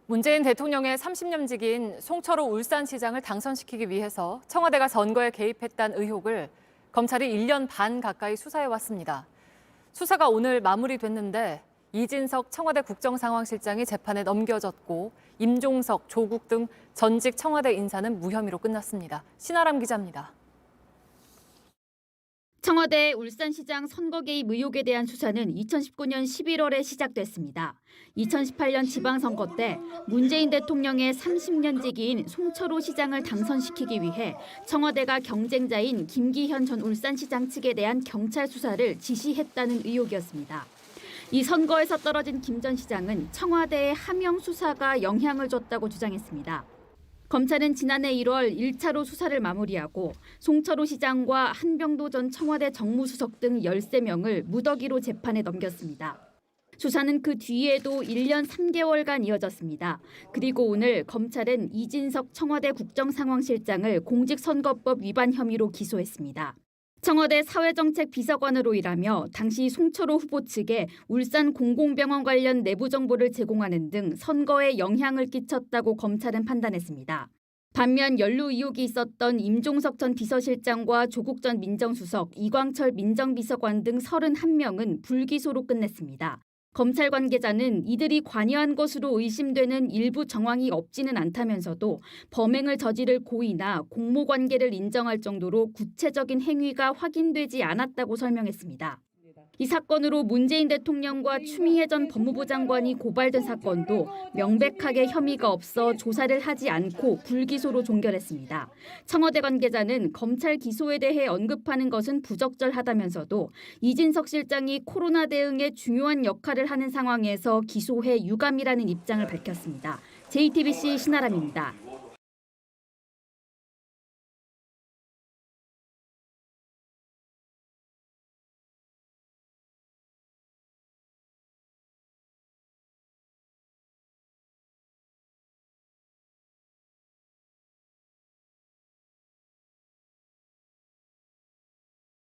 문재인 대통령의 30년직인 송철호 울산시장을 당선시키기 위해서 청와대가 선거에 개입했다는 의혹을 검찰이 1년 반 가까이 수사해왔습니다. 수사가 오늘 마무리됐는데 이진석 청와대 국정상황실장이 재판에 넘겨졌고 임종석, 조국 등 전직 청와대 인사는 무혐의로 끝났습니다. 신아람 기자입니다. 청와대 울산시장 선거 개입 의혹에 대한 수사는 2019년 11월에 시작됐습니다. 2018년 지방선거 때 문재인 대통령의 30년지기인 송철호 시장을 당선시키기 위해 청와대가 경쟁자인 김기현 전 울산시장 측에 대한 경찰 수사를 지시했다는 의혹이었습니다. 이 선거에서 떨어진 김 전 시장은 청와대의 하명 수사가 영향을 줬다고 주장했습니다. 검찰은 지난해 1월 1차로 수사를 마무리하고 송철호 시장과 한병도 전 청와대 정무수석 등 13명을 무더기로 재판에 넘겼습니다. 수사는 그 뒤에도 1년 3개월간 이어졌습니다. 그리고 오늘 검찰은 이진석 청와대 국정상황실장을 공직선거법 위반 혐의로 기소했습니다. 청와대 사회정책 비서관으로 일하며 당시 송철호 후보 측에 울산 공공병원 관련 내부 정보를 제공하는 등 선거에 영향을 끼쳤다고 검찰은 판단했습니다. 반면 연루 의혹이 있었던 임종석 전 비서실장과 조국 전 민정수석, 이광철 민정비서관 등 31명은 불기소로 끝냈습니다. 검찰 관계자는 이들이 관여한 것으로 의심되는 일부 정황이 없지는 않다면서도 범행을 저지를 고의나 공모관계를 인정할 정도로 구체적인 행위가 확인되지 않았다고 설명했습니다. 이 사건으로 문재인 대통령과 추미애 전 법무부 장관이 고발된 사건도 명백하게 혐의가 없어 조사를 하지 않고 불기소로 종결했습니다. 청와대 관계자는 검찰 기소에 대해 언급하는 것은 부적절하다면서도 이진석 실장이 코로나 대응에 중요한 역할을 하는 상황에서 기소해 유감이라는 입장을 밝혔습니다. JTBC 신아람입니다.